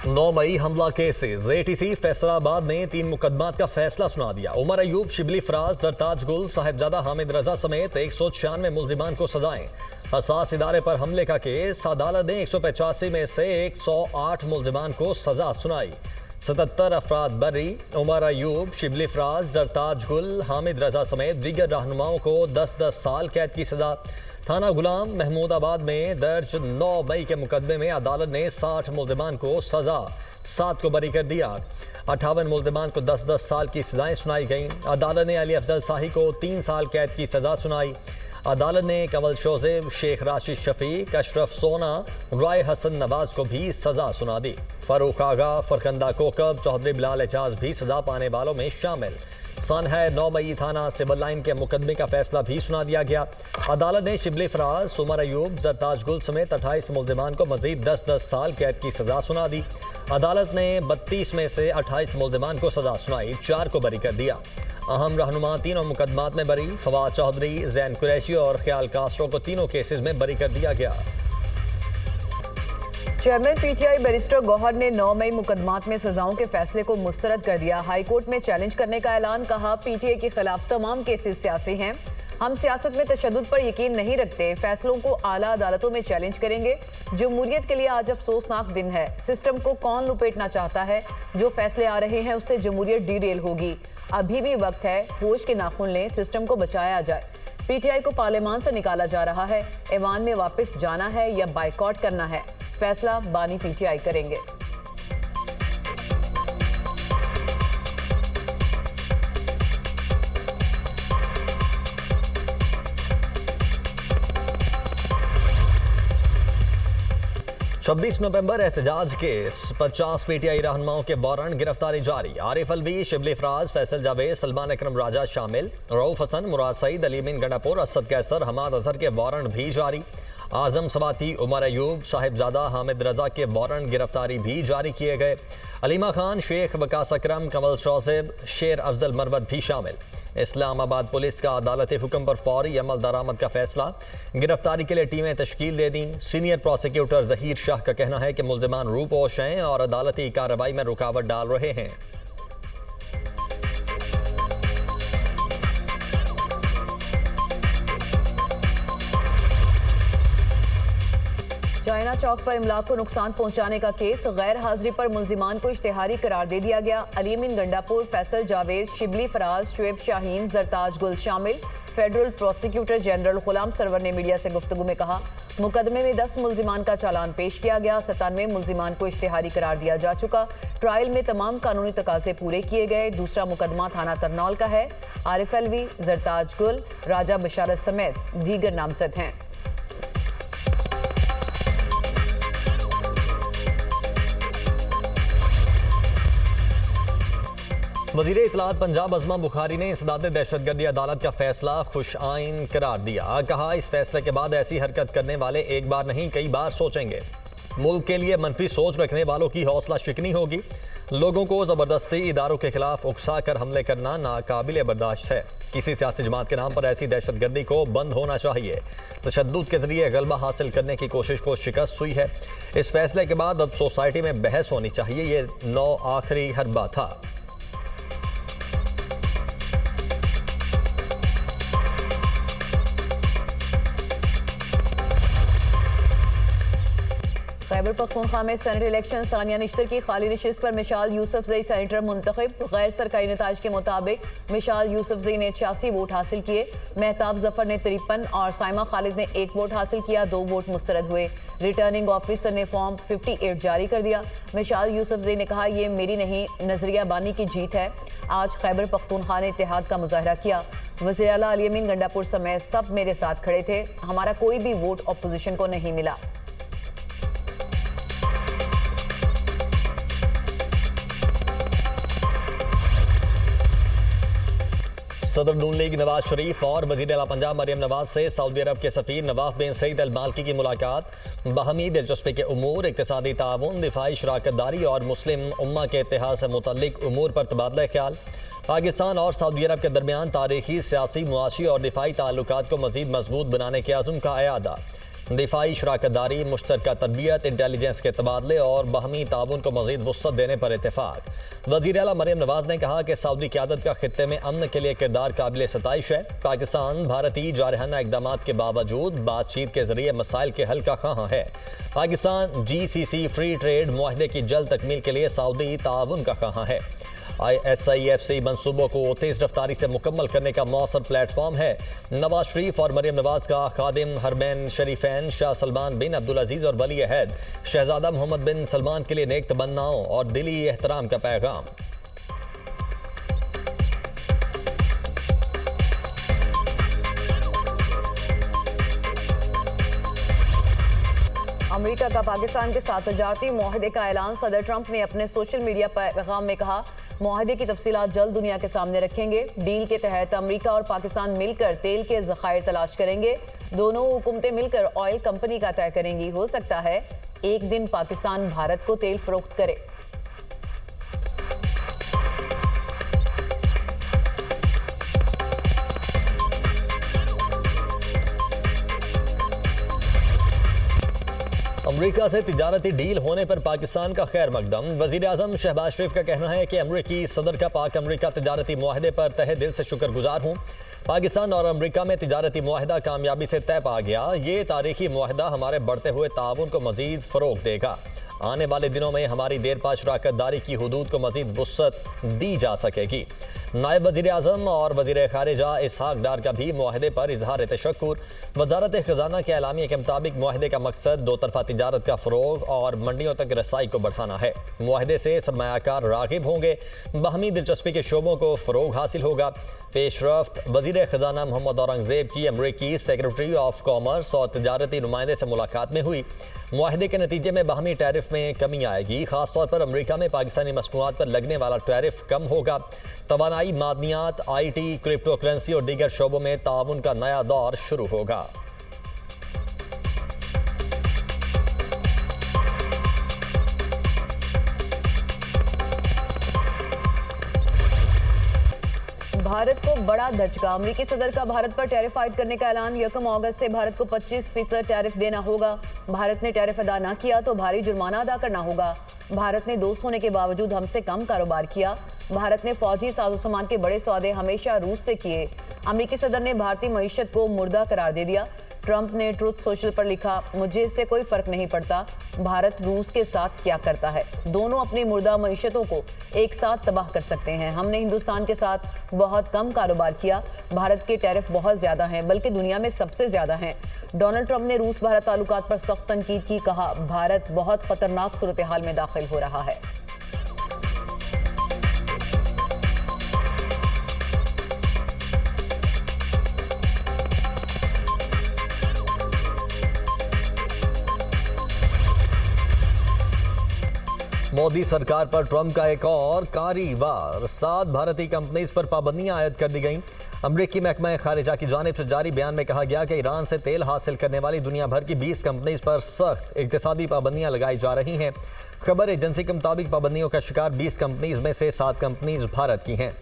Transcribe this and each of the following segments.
9 मई हमला cases. ATC Faisalabad ने 3 मुकदमात का फैसला सुना दिया। उमर अयूब, शिबली फराज, जरताज गुल, साहिबजादा हामिद रजा समेत 196 मुल्जिमान को सजाएं। हसास इदारे पर हमले का केस। अदालत ने 185 में से 108 मुल्जिमान को सजा सुनाई। 77 अफराद बरी। उमर अयूब, शिबली फराज, जरताज गुल, हामिद रजा समेत दीगर रहनुमाओं को 10-10 साल कैद की सजा। थाना गुलाम महमूदाबाद में दर्ज 9 मई के मुकदमे में अदालत ने 60 मुल्जिमान को सजा, 7 को बरी कर दिया। 58 मुल्जिमान को 10-10 साल की सजाएं सुनाई गईं। अदालत ने अली अफजल शाही को 3 साल कैद की सजा सुनाई। अदालत ने कंवल शोजेब, शेख राशिद शफीक, अशरफ सोना, राय हसन नवाज को भी सजा सुना दी। फरूख आगा, फरखंदा कोकब, चौधरी बिलाल एजाज भी सजा पाने वालों में शामिल। सन है 9 मई थाना सिविल लाइन के मुकदमे का फैसला भी सुना दिया गया। अदालत ने शिबली फराज, उमर अयूब, जरताज गुल समेत 28 मुल्जिमान को मजीद 10-10 साल कैद की सजा सुना दी। अदालत ने 32 में से 28 मुल्जिमान को सजा सुनाई, 4 को बरी कर दिया। अहम रहनुमा तीनों मुकदमात में बरी। फवाद चौधरी, जैन कुरैशी और ख्याल कास्ट्रो को तीनों केसेस में बरी कर दिया गया। चेयरमैन पीटीआई बैरिस्टर गौहर ने 9 मई मुकदमात में सजाओं के फैसले को मुस्तरद कर दिया। हाईकोर्ट में चैलेंज करने का ऐलान। कहा, पीटीआई के खिलाफ तमाम केसेस सियासी हैं। हम सियासत में तशद्दुद पर यकीन नहीं रखते। फैसलों को आला अदालतों में चैलेंज करेंगे। जमहूरियत के लिए आज अफसोसनाक दिन है। सिस्टम को कौन लपेटना चाहता है? जो फैसले आ रहे हैं उससे जमहूरियत डीरेल होगी। अभी भी वक्त है, होश के नाखून लें, सिस्टम को बचाया जाए। पीटीआई को पार्लियामान से निकाला जा रहा है। ऐवान में वापस जाना है या बाइकआउट करना है, फैसला बानी पीटीआई करेंगे। छब्बीस नवंबर एहतजाज केस। 50 पीटीआई रहनुमाओं के वारंट, गिरफ्तारी जारी। आरिफ अलवी, शिबली फराज, फैसल जावेद, सलमान अकरम राजा शामिल। रऊफ हसन, मुराद सईद, अली अमीन गंडापुर, असद कैसर, हमाद अजहर के वारंट भी जारी। आजम सवाती, उमर अयूब, साहिबजादा हामिद रजा के वारंट, गिरफ्तारी भी जारी किए गए। अलीमा खान, शेख वकास अकरम, कंवल शौजेब, शेर अफजल मरवत भी शामिल। इस्लामाबाद पुलिस का अदालती हुक्म पर फौरी अमल दरामद का फैसला। गिरफ्तारी के लिए टीमें तश्कील दे दी। सीनियर प्रोसिक्यूटर जहीर शाह का कहना है कि मुल्जिमान रूपोश हैं और अदालती कार्रवाई में रुकावट डाल रहे हैं। चाइना चौक पर इमलाक को नुकसान पहुंचाने का केस। गैर हाजिरी पर मुल्जिमान को इश्तेहारी करार दे दिया गया। अली अमीन गंडापुर, फैसल जावेद, शिबली फराज, शुएब शाहीन, जरताज गुल शामिल। फेडरल प्रोसिक्यूटर जनरल गुलाम सरवर ने मीडिया से गुफ्तगू में कहा, मुकदमे में 10 मुल्जिमान का चालान पेश किया गया। 97 मुल्जिमान को इश्तेहारी करार दिया जा चुका। ट्रायल में तमाम कानूनी तकाजे पूरे किए गए। दूसरा मुकदमा थाना तरनौल का है। आरिफ अलवी, जरताज गुल, राजा बशारत समेत दीगर नामजद हैं। वज़ीर इत्तलात पंजाब अज़मा बुखारी ने इंसदाद दहशतगर्दी अदालत का फैसला खुश आइन करार दिया। कहा, इस फैसले के बाद ऐसी हरकत करने वाले एक बार नहीं कई बार सोचेंगे। मुल्क के लिए मनफी सोच रखने वालों की हौसला शिकनी होगी। लोगों को ज़बरदस्ती इदारों के खिलाफ उकसा कर हमले करना नाकाबिले बर्दाश्त है। किसी सियासी जमात के नाम पर ऐसी दहशतगर्दी को बंद होना चाहिए। तशद्दुद के जरिए गलबा हासिल करने की कोशिश को शिकस्त हुई है। इस फैसले के बाद अब सोसाइटी में बहस होनी चाहिए। ये 9 आखिरी हरबा था। खैबर पख्तूनख्वा में सेनेट इलेक्शन। सानिया निश्तर की खाली नशिस्त पर मिशाल यूसुफजई सेनेटर मुंतखब। गैर सरकारी नताज के मुताबिक मिशाल यूसुफजई ने 86 वोट हासिल किए। महताब जफर ने 53 और साइमा खालिद ने 1 वोट हासिल किया। 2 वोट मुस्तरद हुए। रिटर्निंग ऑफिसर ने फॉर्म 58 जारी कर दिया। मिशाल यूसुफजई ने कहा, यह मेरी नहीं नजरिया बानी की जीत है। आज खैबर पख्तूनख्वा ने इत्तेहाद का मुजाहरा किया। वज़ीर आला अली अमीन गंडापुर समेत सब मेरे साथ खड़े थे। हमारा कोई भी वोट अपोजिशन को नहीं मिला। सदर नून लीग नवाज शरीफ और वज़ीर आला पंजाब मरियम नवाज से सऊदी अरब के सफ़ीर नवाफ बिन सईद अल माल्की की मुलाकात। बाहमी दिलचस्पी के उमूर, इक़्तिसादी ताउन, दिफाई शराकतदारी और मुस्लिम उम्मा के इत्तेहाद से मुतल्लिक उमूर पर तबादला ख्याल। पाकिस्तान और सऊदी अरब के दरमियान तारीखी, सियासी, मुआशी और दिफाई ताल्लुकात को मज़ीद मजबूत बनाने के अज़्म का अयादा। दिफाई शराकतदारी, मुश्तरका तरबियत, इंटेलिजेंस के तबादले और बाहमी ताउन को मजीद वुसअत देने पर इत्तेफाक। वज़ीर आला मरियम नवाज ने कहा कि सऊदी क़यादत का खित्ते में अमन के लिए किरदार काबिल सताइश है। पाकिस्तान भारतीय जारहाना इक़दाम के बावजूद बातचीत के जरिए मसाइल के हल का ख़्वाह है। पाकिस्तान GCC फ्री ट्रेड मुआहदे की जल्द तकमील के लिए सऊदी ताउन का ख़्वाह है। SIFC मंसूबों को तेज़ रफ्तारी से मुकम्मल करने का मौसर प्लेटफॉर्म है। नवाज शरीफ और मरियम नवाज का खादिम हरमैन शरीफैन शाह सलमान बिन अब्दुल अजीज़ और वली अहद शहजादा मोहम्मद बिन सलमान के लिए नेक तमन्नाओं और दिली एहतराम का पैगाम। अमेरिका का पाकिस्तान के साथ तजारती मुआहदे का ऐलान। सदर ट्रंप ने अपने सोशल मीडिया पैगाम में कहा, मुआहदे की तफसीलात जल्द दुनिया के सामने रखेंगे। डील के तहत अमेरिका और पाकिस्तान मिलकर तेल के ज़खायर तलाश करेंगे। दोनों हुकूमतें मिलकर ऑयल कंपनी का तय करेंगी। हो सकता है एक दिन पाकिस्तान भारत को तेल फरोख्त करे। अमरीका से तिजारती डील होने पर पाकिस्तान का खैर मकदम। वज़ीर आज़म शहबाज शरीफ का कहना है कि अमरीकी सदर का पाक अमरीका तिजारती मुआहदे पर तहे दिल से शुक्रगुजार हूँ। पाकिस्तान और अमरीका में तिजारती मुआहदा कामयाबी से तय पा गया। ये तारीखी मुआहदा हमारे बढ़ते हुए ताउन को मज़ीद फ़रोग़ देगा। आने वाले दिनों में हमारी देरपा शराकतदारी की हुदूद को मज़ीद वुसअत दी जा सकेगी। नायब वज़ीर आज़म और वज़ीर ख़ारिजा इसहाक डार का भी मुआहदे पर इजहार तशक्कुर। वज़ारत ख़ज़ाना के एलामिया के मुताबिक मुआहदे का मकसद दो तरफ़ा तिजारत का फ़रोग़ और मंडियों तक रसाई को बढ़ाना है। मुआहदे से सरमायाकार राग़िब होंगे, बाहमी दिलचस्पी के शोबों को फ़रोग़ हासिल होगा। पेशरफ्त वज़ीर ख़ज़ाना मोहम्मद औरंगज़ेब की अमरीकी सेक्रेटरी ऑफ कॉमर्स और तिजारती नुमाइंदे से मुलाकात में हुई। मुआहदे के नतीजे में बाहमी टैरिफ में कमी आएगी। खासतौर पर अमरीका में पाकिस्तानी मसनूआत पर लगने वाला टैरिफ कम होगा। तवानाई, मादनियात, IT, क्रिप्टो करेंसी और दीगर शोबों में ताउन का नया दौर शुरू होगा। भारत को बड़ा धचका। अमेरिकी सदर का भारत पर टैरिफ आयद करने का ऐलान। 1 अगस्त से भारत को 25% टैरिफ देना होगा। भारत ने टैरिफ अदा न किया तो भारी जुर्माना अदा करना होगा। भारत ने दोस्त होने के बावजूद हमसे कम कारोबार किया। भारत ने फौजी साजो-सामान के बड़े सौदे हमेशा रूस से किए। अमेरिकी सदर ने भारतीय मईशत को मुर्दा करार दे दिया। ट्रंप ने ट्रुथ सोशल पर लिखा, मुझे इससे कोई फर्क नहीं पड़ता भारत रूस के साथ क्या करता है। दोनों अपनी मुर्दा मईशतों को एक साथ तबाह कर सकते हैं। हमने हिंदुस्तान के साथ बहुत कम कारोबार किया। भारत के टैरिफ बहुत ज्यादा हैं, बल्कि दुनिया में सबसे ज्यादा हैं। डोनाल्ड ट्रंप ने रूस भारत ताल्लुकात पर सख्त तनकीद की। कहा, भारत बहुत खतरनाक सूरत हाल में दाखिल हो रहा है। मोदी सरकार पर ट्रंप का एक और कारी वार। 7 भारतीय कंपनीज पर पाबंदियां आयद कर दी गईं। अमरीकी महकमा खारिजा की जानिब से जारी बयान में कहा गया कि ईरान से तेल हासिल करने वाली दुनिया भर की 20 कंपनीज पर सख्त इक्तिसादी पाबंदियां लगाई जा रही हैं। खबर एजेंसी के मुताबिक पाबंदियों का शिकार 20 कंपनीज में से 7 कंपनीज भारत की हैं।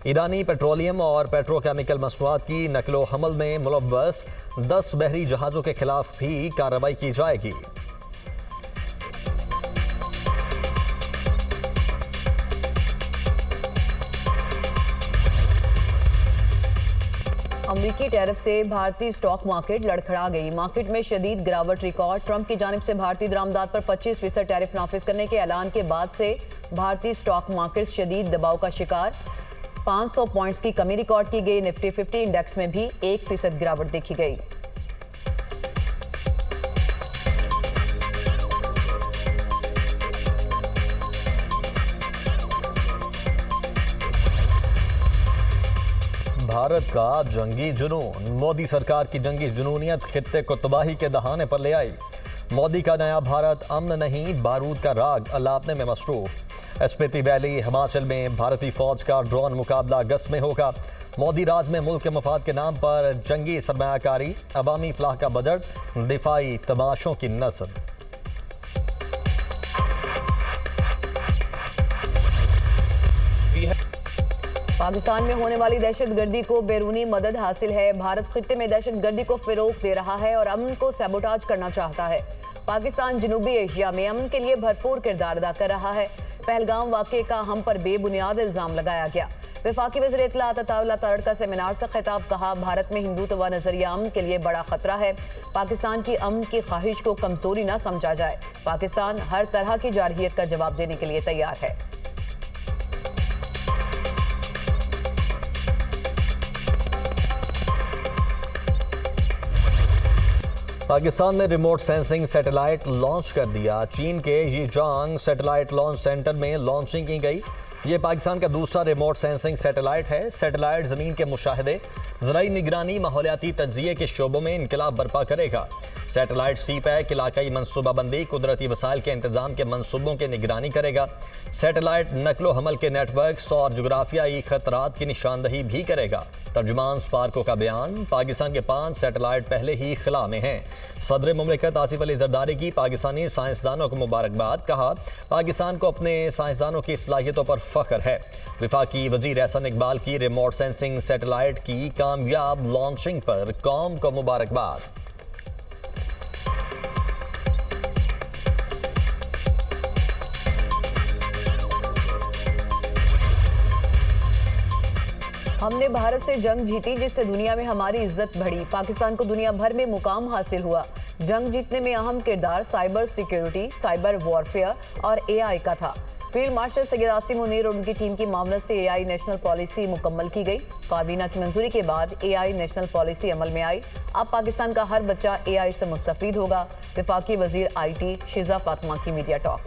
ईरानी पेट्रोलियम और पेट्रोकेमिकल मसनूआत की नकलो हमल में मुलव्वस 10 बहरी जहाज़ों के खिलाफ भी कार्रवाई की जाएगी। अमरीकी टैरिफ से भारतीय स्टॉक मार्केट लड़खड़ा गई। मार्केट में शदीद गिरावट रिकॉर्ड। ट्रंप की जानिब से भारतीय दरामदात पर 25% टैरिफ नाफिज करने के ऐलान के बाद से भारतीय स्टॉक मार्केट शदीद दबाव का शिकार। 500 पॉइंट्स की कमी रिकॉर्ड की गई। निफ्टी 50 इंडेक्स में भी 1% गिरावट देखी गई। भारत का जंगी जुनून। मोदी सरकार की जंगी जुनूनियत खित्ते को तबाही के दहाने पर ले आई। मोदी का नया भारत अमन नहीं बारूद का राग अलापने में मसरूफ। स्पीति वैली हिमाचल में भारतीय फौज का ड्रोन मुकाबला अगस्त में होगा। मोदी राज में मुल्क के मफाद के नाम पर जंगी सरमायाकारी, अवामी फलाह का बजट, दिफाई तमाशों की नस्ल। पाकिस्तान में होने वाली दहशतगर्दी को बैरूनी मदद हासिल है। भारत खित्ते में दहशतगर्दी को फिरोग दे रहा है और अमन को सैबोटाज करना चाहता है। पाकिस्तान जनूबी एशिया में अमन के लिए भरपूर किरदार अदा कर रहा है। पहलगाम वाक़े का हम पर बेबुनियाद इल्जाम लगाया गया। वफाकी वज़ीर इत्तलात अताउल्लाह तारड़ का सेमिनार से खिताब, कहा भारत में हिंदुत्व नजरिया अमन के लिए बड़ा खतरा है। पाकिस्तान की अमन की ख्वाहिश को कमजोरी न समझा जाए। पाकिस्तान हर तरह की जारहियत का जवाब देने के लिए तैयार है। पाकिस्तान ने रिमोट सेंसिंग सैटेलाइट लॉन्च कर दिया। चीन के यीजांग सैटेलाइट लॉन्च सेंटर में लॉन्चिंग की गई। ये पाकिस्तान का दूसरा रिमोट सेंसिंग सैटेलाइट है। सैटेलाइट ज़मीन के मुशाहदे, ज़राई निगरानी, माहौलियाती तज्ज़िये के शोबों में इनकलाब बर्पा करेगा। सैटेलाइट सी-पैक इलाकाई मनसूबाबंदी, कुदरती वसाइल के इंतजाम के मनसूबों की निगरानी करेगा। सैटेलाइट नकलो हमल के नेटवर्क और जुग्राफियाई खतरात की निशानदही भी करेगा। तर्जुमान स्पार्को का बयान, पाकिस्तान के 5 सैटेलाइट पहले ही खिला में हैं। सदर मुमलिकत आसिफ अली जरदारी की पाकिस्तानी साइंसदानों को मुबारकबाद, कहा पाकिस्तान को अपने साइंसदानों की सलाहियतों पर फख्र है। वफाकी वजीर एहसन इकबाल की रिमोट सेंसिंग सैटेलाइट की कामयाब लॉन्चिंग पर कौम को मुबारकबाद। हमने भारत से जंग जीती, जिससे दुनिया में हमारी इज्जत बढ़ी। पाकिस्तान को दुनिया भर में मुकाम हासिल हुआ। जंग जीतने में अहम किरदार साइबर सिक्योरिटी, साइबर वॉरफेयर और एआई का था। फील्ड मार्शल सैयद आसिम मुनीर और उनकी टीम की मामलत से एआई नेशनल पॉलिसी मुकम्मल की गई। काबीना की मंजूरी के बाद एआई नेशनल पॉलिसी अमल में आई। अब पाकिस्तान का हर बच्चा एआई से मुस्तफीद होगा। वफाकी वजीर आईटी शिजा फातिमा की मीडिया टॉक।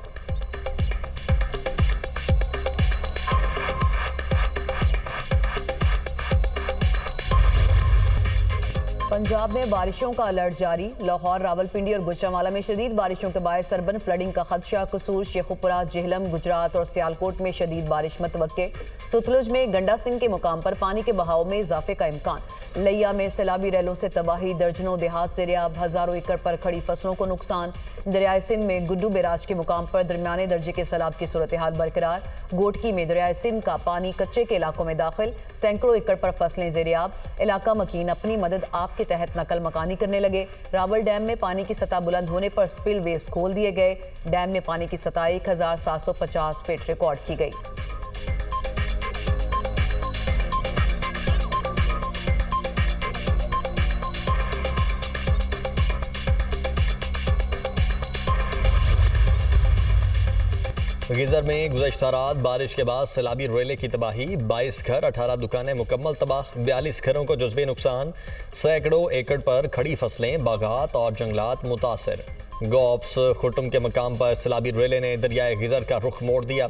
पंजाब में बारिशों का अलर्ट जारी। लाहौर, रावलपिंडी और गुजरांवाला में शदीद बारिशों के बायस सरबन फ्लडिंग का खदशा। कसूर, शेखुपुरा, जेहलम, गुजरात और सियालकोट में शदीद बारिश मतवक्के। सतलुज में गंडा सिंह के मुकाम पर पानी के बहाव में इजाफे का इम्कान। लिया में सैलाबी रैलों से तबाही, दर्जनों देहात से रियाब, हजारों एकड़ पर खड़ी फसलों को नुकसान। दरियाए सिंध में गुड्डू बैराज के मुकाम पर दरमियाने दर्जे के सैलाब की सूरत हाल बरकरार। गोटकी में दरियाए सिंध का पानी कच्चे के इलाकों में दाखिल, सैकड़ों एकड़ पर फसलें ज़ेरियाब। इलाका मकीन अपनी मदद आप के तहत नकल मकानी करने लगे। रावल डैम में पानी की सतह बुलंद होने पर स्पिल वेज खोल दिए गए। डैम में पानी की सतह 1750 फीट रिकॉर्ड की गई। गिजर में गुज़श्ता रात बारिश के बाद सैलाबी रेले की तबाही। 22 घर, 18 दुकानें मुकम्मल तबाह। 42 घरों को जुज़वी नुकसान। सैकड़ों एकड़ पर खड़ी फसलें, बागात और जंगलात मुतासर। गॉप्स खुर्टुम के मकाम पर सैलाबी रेले ने दरियाए गिजर का रुख मोड़ दिया।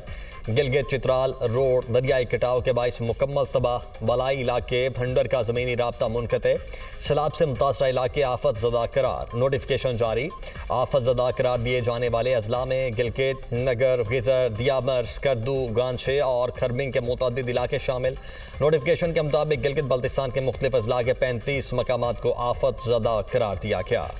गिलगित चित्राल रोड दरियाई कटाव के बाइस मुकम्मल तबाह। बलाई इलाके भंडर का ज़मीनी राब्ता मुनक़ते। सैलाब से मुतासरा इलाके आफत ज़दा करार। नोटिफिकेशन जारी। आफत ज़दा करार दिए जाने वाले अजला में गिलगित, नगर, गिजर, दियाबर, स्कर्दू, गांछे और खरबिंग के मुतअद्दिद इलाके शामिल। नोटिफिकेशन के मुताबिक गिलगित बल्तिस्तान के मुख्तलिफ अजला के 35 मकामात को आफत ज़दा करार दिया गया।